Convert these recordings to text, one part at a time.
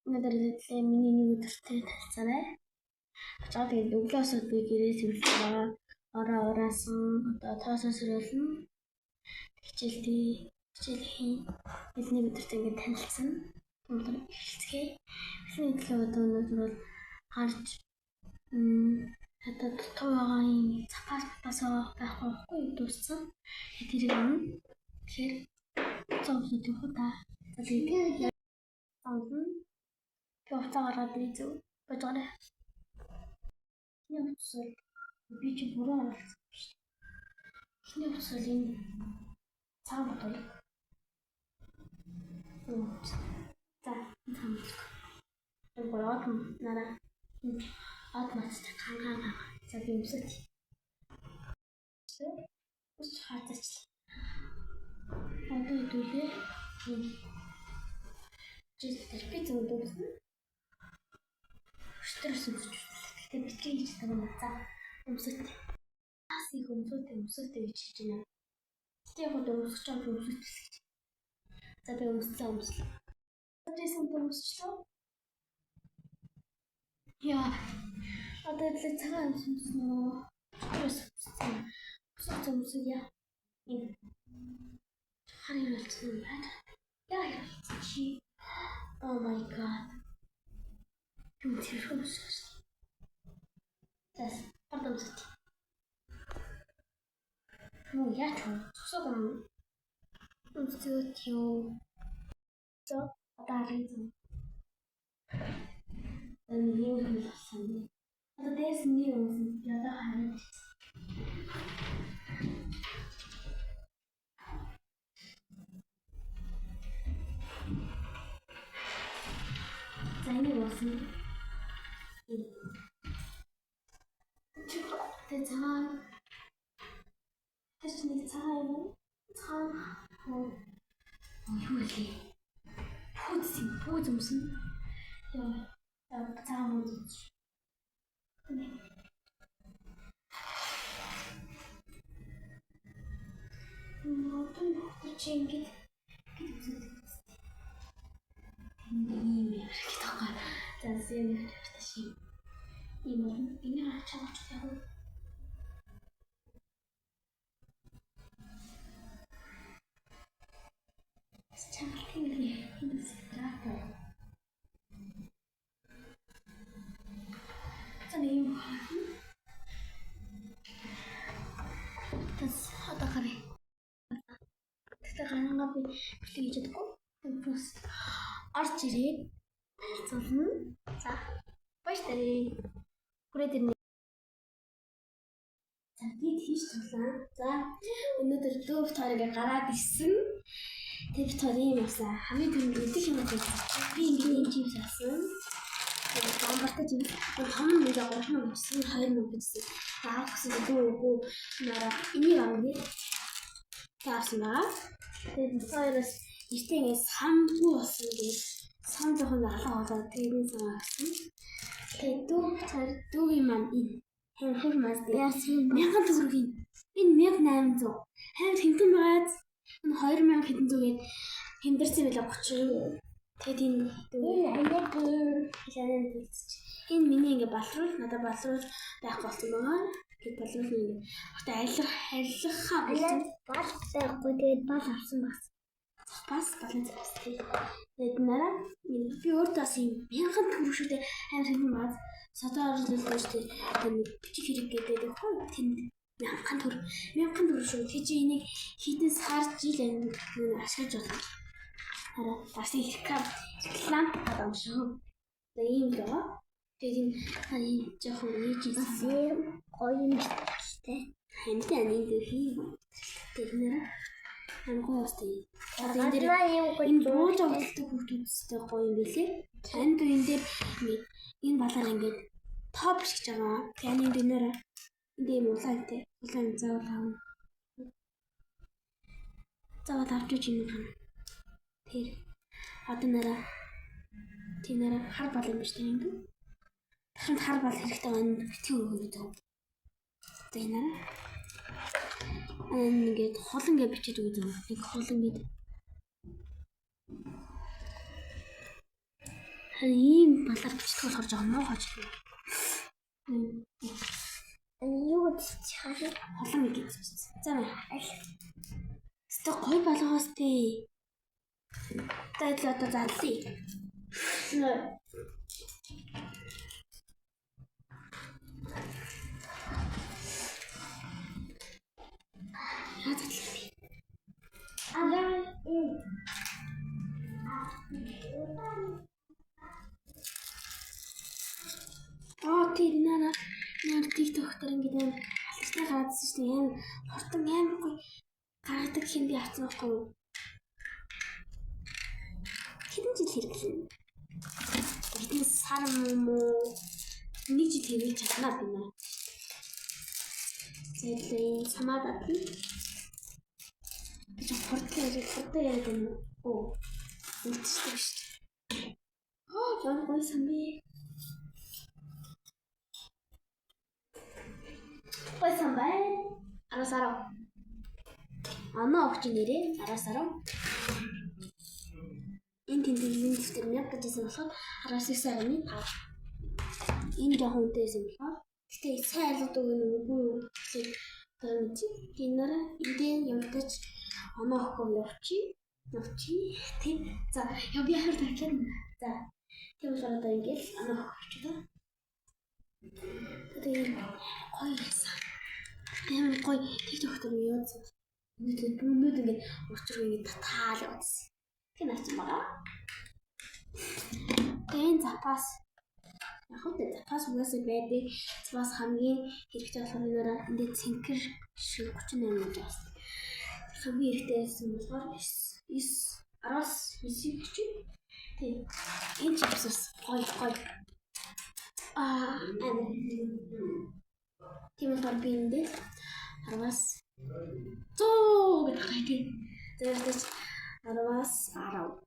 Өнөөдөр миний нэг өдөртэй танилцаарай. Очоод тэгээд өглөөсөө би гэрээс ирсэн ороороасан одоо тоосоо сөрөөлнө. Хичээлийн бидний өдөртэй ингээд танилцсан. Өнөөдөр эхэлцгээе. Эхний өглөө өнөөдөр бол харж одоо дутуу байгаа юм цапаасаа байх байхгүй дууссан. Тэрийг өмнө тэгэхээр цаавсууд явах та. Тэгээд Пёвта гараад үзв. Бодорой. Эхний үсэл би чи буруу оруулсан шүү дээ. Эхний үсэл энэ цагаан бодол. За, цаан. Гураад нараа автоматик хангаан. За би үсэж. Үс хатач. Одоо идүүлээ. Жишээлбэл би зөвдөөсөн. Өштрөөс үзэж. Тэгээд битгий хийж байгаа юм за. Өмсөт. Асыг өмсөт гэж хийж байна. Тэгээд өмсөж байгаа өмсөт. За би өмслөө. Тэсэн өмсчлөө. Яа. Одоо л цагаан өмснөө. Өштрөөс өмсөе. Харин болчихсон байна. Яа. Чи. Oh my god. Юу тийшээс. Тэс пардонсот. Ну яач цусагм. Үнсэт юу. За адаалын. Юу хийсэн. Одоо дэс нэг юм ядаа хараад. Зайны болсон. Тэцаа. Тэсний цаан. Юу вэ? Пүүз юмсан. Яа, цаан мөн. Мотон чингид 자세히 다시 이모는 그냥 잡아주세요. 스창킹이 힘들더라고요. 저는 이모 다시 하다 가래. 그때 가는 거 빌리 줬고 플러스 арчирээ зулна. За. Баяр таарэ. Хүрээдэрний. За би тийш тулаа. За өнөөдөр дөө битхоёрыг гараад ирсэн. Тэг битхоёрын юмсан. Хамгийн түрүүнд идэх юм байна. Би ингээд чипс авсан. Гомбартай чипс. Том нэг 3,000 гэсэн 2,000 гэсэн. Аа гэсэн дөө нараа энийг авъя. Таасан байгаа. Тэгээд битхоёроос эртээ самгүй болсон гэж сан жоохон алга болоод тэгээд санаа авсан. Тэгээд дүүгийн маань энэ хэмхэр мас яасан 1000 төгрөгийн энэ 1800 хайр хэмтэн байгаад энэ 2000 хэдэн зүгээд хэмдэрсэн байлаа 30. Тэгээд энэ энэ миний ингээ балруул надад балруул байх болсон байгаа. Тэгээд балруул ингээ одоо арилгахаа болсон. Бал байхгүй тэгээд бал авсан байна. Бас балан зэрэгтэй. Тэгээд нараа би өөртөө бас юм 1000 төгрөг шүү дээ. Амар хэвэн баз содоо оруулсан шүү дээ. Тэгээд бичиг хэрэг гэдэг хөө тэнд 1000 төгрөг шүү. Тэг чи энийг хитэн сар жил ашиглаж байна. Хараа бас реклам авах шүү. Тэгээд ийм л байгаа. Тэгээд энэ жоохон ээжсэн гоё юм шүү. Хэмтэн энэ дэх юм. Тэгээд нараа ангуустай. Энэ бууж авалттай хүүхдүүдтэй гоё юм билээ. Танд энэ дээр энэ балаар ингээд топ шигж байгаа. Yani энэ нэр энэ улаантай. Улаан заавал аав. Заавал авч юм байна. Тэр одоо нараа тийм нараа хар бал юм биш тийм үү? Дахин хар бал хэрэгтэй байна. Битгий өгөөд. Тэгээ нараа ингээд хол ингээд бичиж өгөө. Нэг хол ингээд Ийм балар бичдэг болохоор жоо муу хож. Юу гэж хаа холон гэж. За аль. Стог гой болгоос тий. Тэтэл одоо задлаа. Тэр нэр TikTok дээр ингээд алчтай гараадсан шүү дээ. Хортон амар гоё гаргадаг юм би авсан байхгүй юу? Хэдэн жил хэрэглэв? Бидний сар муу нэг жил хэрэглэж чаднаа би наа. Зэлийн самаад атна. Би хортон яриад байна уу? Үлдчихсэн шүү дээ. Яа гоё самбий. Самбай арасарав. Ана огч нэрээ арасарав. Энэ тэмдэглэлийн дэвтэр мэг гэжсэн болохоор 19-ны 5. Энэ жоохон үнэтэйсэн болохоор гэтээ сайн ойлгодог үгүй юу? Гинара эдэн явдаж ана охоо явчих. Тийм. За яв би хараад таглаа. За тийм болохоор одоо ингээл ана охоо явчихлаа. Тэгээд гоё яасан. Амар гоё TikTok дээр яасан. Нүд ингээд урчраг ингээд татаал явуулсан. Тийм авсан байгаа. Тэгээд запас. Яг хөтэ запас угаасаа байдаг. Запас хамгийн хэрэгтэй болохоор нэрээ энд цэнхэр шиг 38 гэж байна. Хамгийн хэрэгтэй байсан болохоор 19 чинь. Тийм. Энэ чипсс гоё. Тийм болохоор би энд 10-аас 100 гэх хайгий. Тэрдэж 10-аас 10.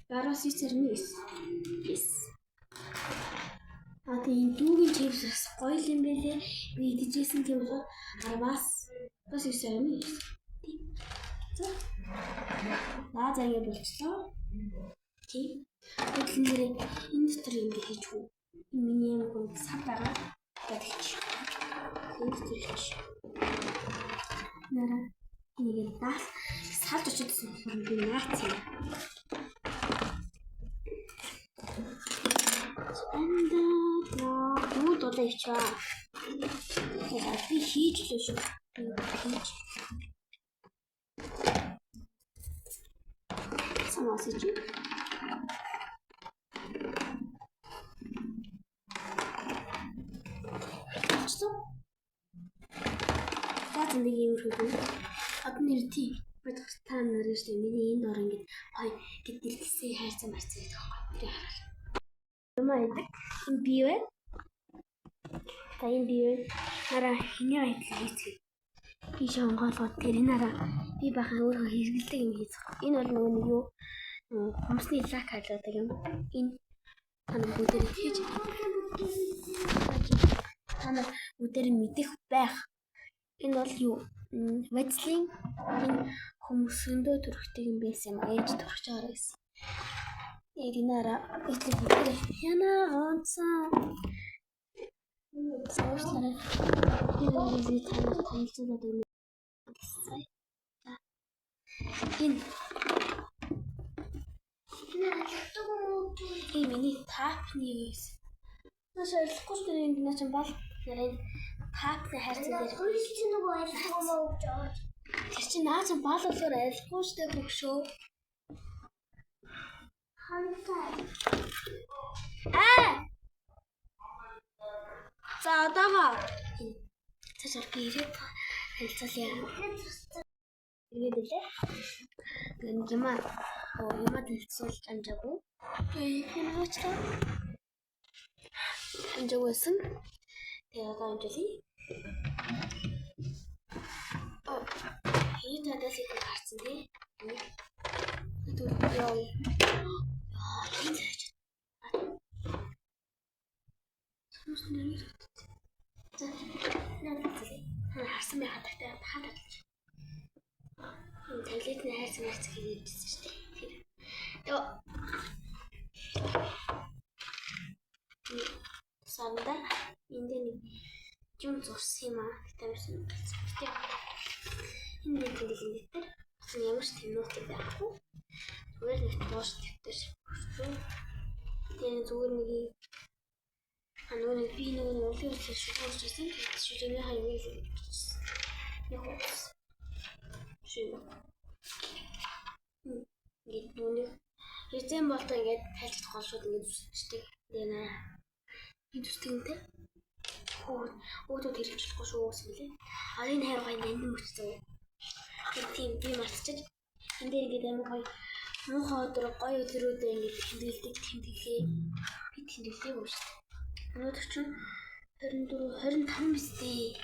10-аас 9. Тийм дүүгийн чипсс гоё юм байлээ. Би идчихсэн тийм болохоор 10-аас 9. За. За ингэ болчихлоо. Тийм. Гэтэл нэрээ энэ дотор ингэ хийж хүү. Миний юм гоо сав байгаа. Тэгчих. Тэгчих. Нара энийг даал салж очижсэн болохоор би наац юм. Юу дуулаа ичваа. Би хийж лээ шүү. Хийж. Самаас чи. Нэг юм хөргөн. Адны нэр тий. Бодох та нарыг шүү дээ. Миний энэ дор ингээд гоё гэдэлсэн хайрцан марцсан гэдэг байхгүй. Тэр хараа. Юмаа идэг. Энэ бий вэ? Та энэ бий вэ? Хараа хиний айдл хийцгээ. Би шонгоолгоод тэр нараа би бахан өөрөө хэрэгэлдэг юм хийцэх. Энэ бол нөгөө юу? Хумсны лак хайлаадаг юм. Энэ танаа бүдээр хийж. Танаа бүдээр мэдэх байх. Энэ бол юу? Вэцлийн энэ хүмүүсөндөө төрхтэй юм байсан юм. Ээж төрж байгаа гэсэн. Эринара эцэг бүдээр яна онцсон. Суучлаарай. Би танилцуулаад өгнө. Энэ миний тапны юус. Наш ойлгохгүй шүү дээ. Энэ ч бол нэрээ тапны хайрцаг дээр. Чи нөгөө ойлгохгүй мó гэж байгаа. Тэр чинь наач бал болохоор ойлгохгүй шүү дээ хөгшөө. Хантай. За одоогоо. Цаашаа би ирээд хэлцүүлье. Ирээд үлээ. Гэнэ юмаа дэлцүүлж амжаагүй. Хинаачлаа. Амжаагүйсэн. Тэгээ одоо амжуулъя. Энэ надаас их харсан тий. Тэгвэл яа. Энэ байж. За надад харсан байх хатагтай хатагч. Таблетны хайрцаг хийгээдсэн шүү дээ. юм зурсан юм аа. Тамирсан гэлцээ. Энэ тэмдэглэн дээр бас ямар ч тэмнүүд байхгүй. Зүгээр нэг тоош дэвтэр шүү. Тэгээ зүгээр нэг би нэг үлгэр шүүж байсан. Шүүжний хаяг яг шүү. Ингээд нүг хэзээ болтой ингээд тайлж голшууд ингээд зүсчдэг. Тэгээ наа. Энэ зүсгэнтэй. Өөдөө хэрэгжүүлэхгүй шүү гэсэн. Энэ хайр гоё нандин мөчтэй. Тийм би мартчих. Энд дээр ингээд амар гоё муухай өдөр гоё өдрүүдээ ингээд тэмдэглэе. Би тэмдэглэе үү шүү. Өнөөдөр чинь 24 25 бистэй.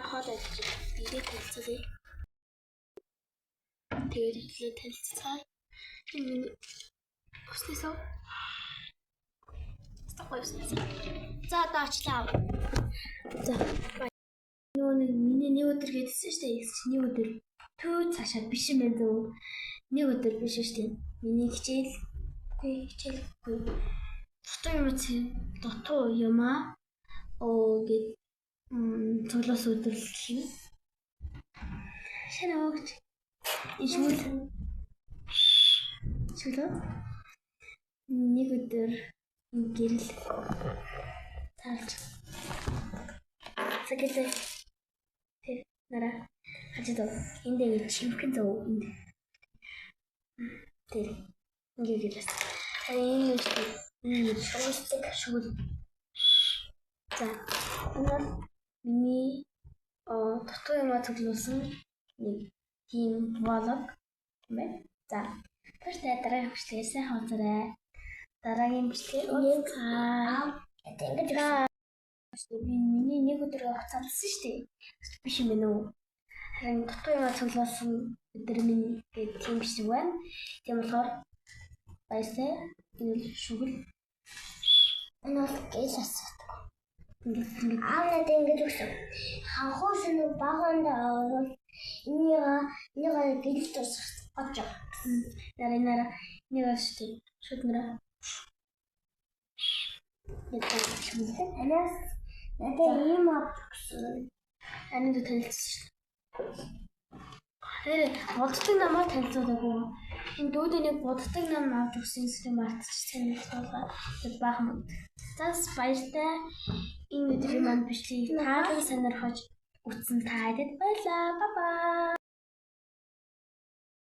Хоолой идэх хэлцээ. Тэгээд хэлээ танилццаа. Энэ өснөсөө. За даачлаа. За. Миний нэг өдөр гэдсэн шүү дээ. Нэг өдөр төө цаашаа биш юм байна зөө. Нэг өдөр биш шүү дээ. Миний хичээлгүй. Дотоо юм аа. Гэд цуглаас өдөрлөл. Шанагч. Ишүүл. Нэг өдөр гэрэл таарч. Сэгэлээ. Нара хажид энд ингэ чимхэн зөө энд. Тэр ингэ гэлээс. Энэ шүүл. За. Миний дотоо юм цуглуулсан нэг тийм влог юм байна. За. Тэртээ дараагийн бичлэгээ сайн хавцарай. Дараагийн бичлэгээ миний нэг өдөр хугацаалсан шүү дээ. Биш юм байна уу? Харин дотоо юм цуглуулсан өдөр минь гэдэг тийм биш байна. Тийм болохоор баясаа энэ шүгэл энэ бол гээс Аавнад ингэж өгсөн. Ханхуус нь багандаа орвол энийг гэлж тусах гэж байна. Нара шүү. Шууд нара. Анаас надад ийм авчихсан. Анид танилцсан шүү. Тэр боддог намаа танилцуулаагүй. Энэ дүүдээ нэг боддог нам авч өгсөн юм мартчихсан байгаа. Тэр баахан. Зас баяртай. Энэ өдрийн маань бичлэгийг таалан сонирхож үзсэн таадаг байлаа. Бай бай.